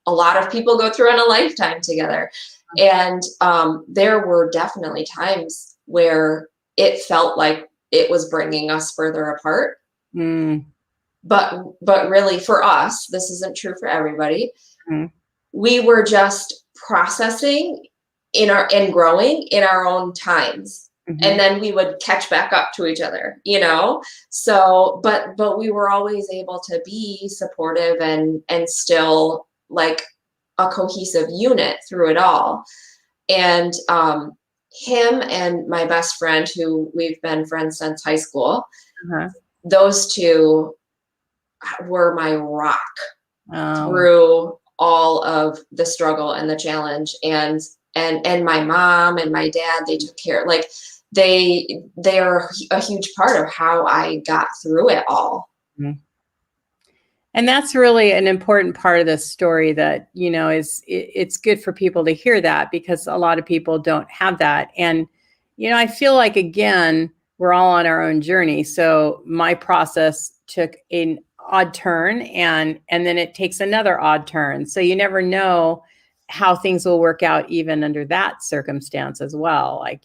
Speaker 2: a lot of people go through in a lifetime together. And there were definitely times where it felt like it was bringing us further apart. But really for us, this isn't true for everybody. We were just processing and growing in our own times. And then we would catch back up to each other, so, but we were always able to be supportive and still like a cohesive unit through it all. And him and my best friend, who we've been friends since high school, those two were my rock through all of the struggle and the challenge. And my mom and my dad, they took care, like they are a huge part of how I got through it all.
Speaker 1: And that's really an important part of this story that, it's good for people to hear that, because a lot of people don't have that. And, I feel like, again, we're all on our own journey. So my process took an odd turn, and then it takes another odd turn. So you never know how things will work out even under that circumstance as well. Like,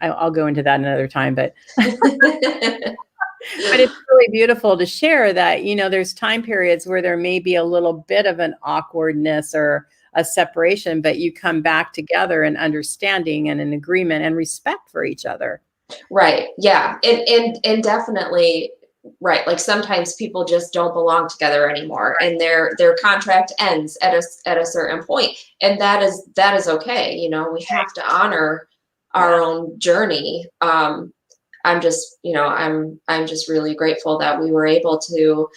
Speaker 1: I'll go into that another time, but but it's really beautiful to share that, there's time periods where there may be a little bit of an awkwardness or a separation, but you come back together in understanding and an agreement and respect for each other.
Speaker 2: Right. Yeah. And definitely right. Like sometimes people just don't belong together anymore, and their contract ends at a certain point. And that is okay. We have to honor our own journey. I'm just, I'm just really grateful that we were able to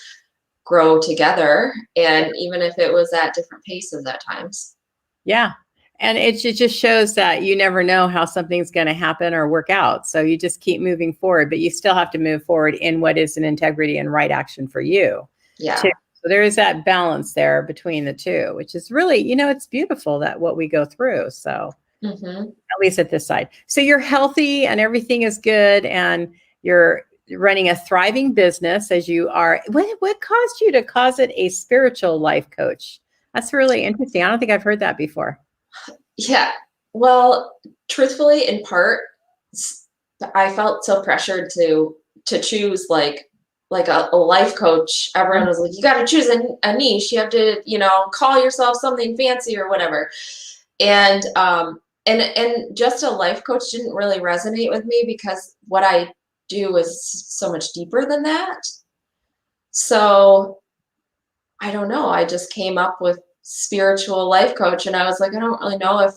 Speaker 2: grow together, and even if it was at different paces at times.
Speaker 1: Yeah. And it just shows that you never know how something's going to happen or work out. So you just keep moving forward, but you still have to move forward in what is an integrity and right action for you.
Speaker 2: Yeah.
Speaker 1: Too. So there is that balance there between the two, which is really, it's beautiful that what we go through. So at least at this side. So you're healthy and everything is good, and you're running a thriving business as you are. What caused you to cause it a spiritual life coach? That's really interesting. I don't think I've heard that before.
Speaker 2: Yeah. Well, truthfully, in part, I felt so pressured to choose like a life coach. Everyone was like, you got to choose a niche. You have to, call yourself something fancy or whatever. And just a life coach didn't really resonate with me, because what I do is so much deeper than that. So I don't know. I just came up with spiritual life coach, and I was like, I don't really know if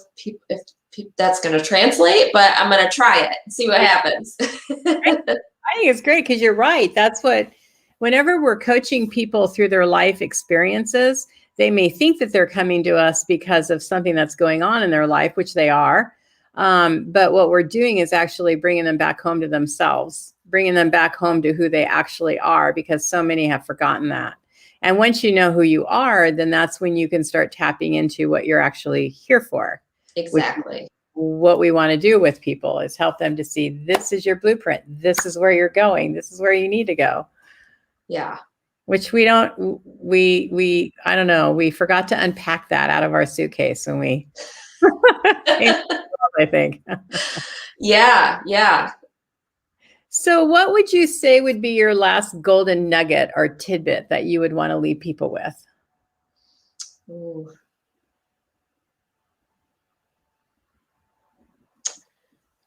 Speaker 2: that's going to translate, but I'm going to try it and see what happens.
Speaker 1: I think it's great, because you're right. That's whenever we're coaching people through their life experiences, they may think that they're coming to us because of something that's going on in their life, which they are. But what we're doing is actually bringing them back home to themselves, bringing them back home to who they actually are, because so many have forgotten that. And once you know who you are, then that's when you can start tapping into what you're actually here for.
Speaker 2: Exactly.
Speaker 1: What we want to do with people is help them to see, this is your blueprint. This is where you're going. This is where you need to go.
Speaker 2: Yeah.
Speaker 1: Which I don't know, we forgot to unpack that out of our suitcase when we, I think.
Speaker 2: Yeah. Yeah.
Speaker 1: So what would you say would be your last golden nugget or tidbit that you would want to leave people with?
Speaker 2: Ooh.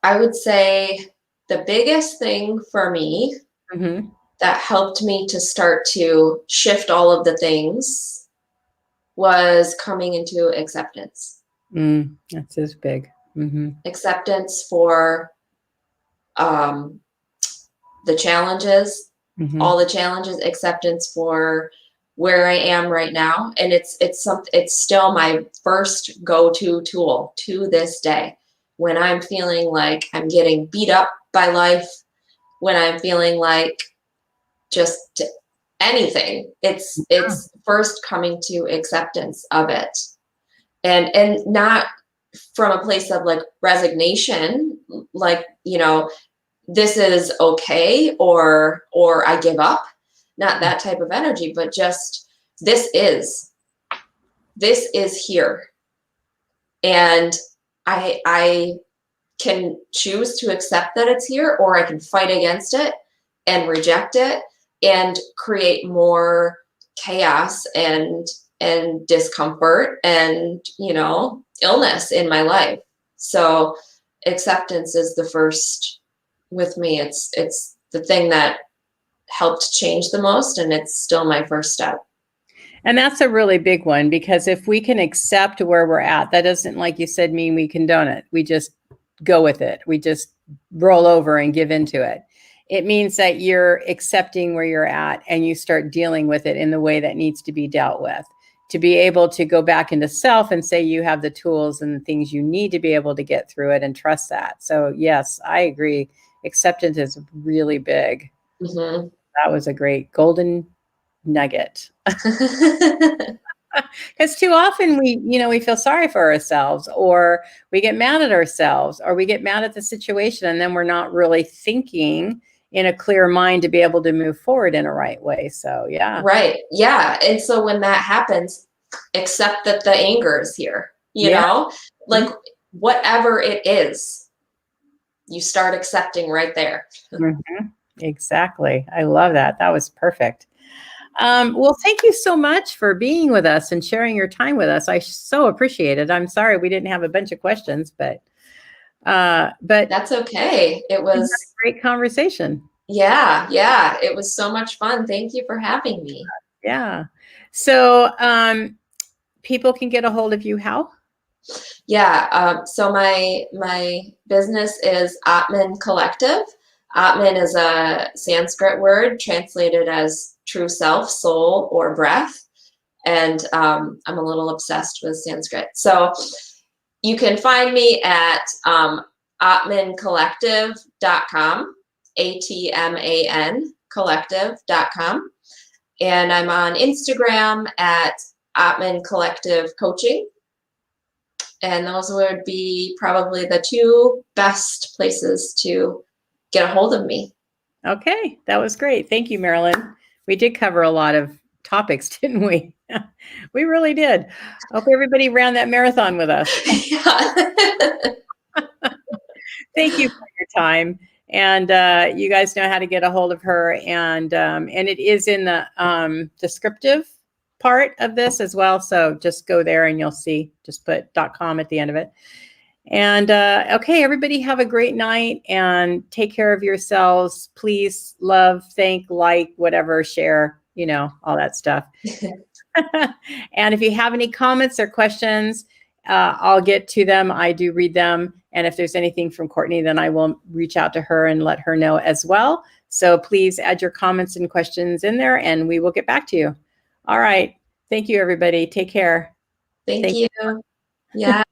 Speaker 2: I would say the biggest thing for me that helped me to start to shift all of the things was coming into acceptance.
Speaker 1: That's as big.
Speaker 2: Acceptance for the challenges, all the challenges, acceptance for where I am right now. And it's still my first go-to tool to this day. When I'm feeling like I'm getting beat up by life, when I'm feeling like just anything, it's first coming to acceptance of it. And not from a place of like resignation, like, this is okay, or I give up, not that type of energy, but just this is here. And I can choose to accept that it's here, or I can fight against it and reject it and create more chaos and discomfort and, illness in my life. So acceptance is the first with me. It's the thing that helped change the most, and it's still my first step.
Speaker 1: And that's a really big one, because if we can accept where we're at, that doesn't, like you said, mean we condone it. We just go with it. We just roll over and give into it. It means that you're accepting where you're at, and you start dealing with it in the way that needs to be dealt with, to be able to go back into self and say you have the tools and the things you need to be able to get through it, and trust that. So yes, I agree. Acceptance is really big. That was a great golden nugget. Because too often we feel sorry for ourselves, or we get mad at ourselves, or we get mad at the situation, and then we're not really thinking in a clear mind to be able to move forward in a right way. So yeah.
Speaker 2: Right. Yeah. And so when that happens, accept that the anger is here,
Speaker 1: Yeah.
Speaker 2: like whatever it is, you start accepting right there.
Speaker 1: Mm-hmm. Exactly. I love that. That was perfect. Well, thank you so much for being with us and sharing your time with us. I so appreciate it. I'm sorry we didn't have a bunch of questions, but
Speaker 2: That's okay. It
Speaker 1: we had
Speaker 2: was,
Speaker 1: a great conversation.
Speaker 2: yeah, it was so much fun. Thank you for having me.
Speaker 1: Yeah. So people can get a hold of you how?
Speaker 2: Yeah. So my business is Atman Collective. Atman is a Sanskrit word translated as true self, soul, or breath. And I'm a little obsessed with Sanskrit. So you can find me at atmancollective.com, ATMAN collective.com. And I'm on Instagram at Atman Collective Coaching. And those would be probably the two best places to get a hold of me.
Speaker 1: Okay, that was great. Thank you, Marilyn. We did cover a lot of topics, didn't we? We really did. I hope everybody ran that marathon with us. Thank you for your time. And you guys know how to get a hold of her. And it is in the descriptive part of this as well. So just go there and you'll see, just put .com at the end of it. And okay, everybody have a great night and take care of yourselves. Please love, thank, like, whatever, share, all that stuff. And if you have any comments or questions, I'll get to them. I do read them. And if there's anything from Courtney, then I will reach out to her and let her know as well. So please add your comments and questions in there and we will get back to you. All right. Thank you, everybody. Take care.
Speaker 2: Thank you. Yeah.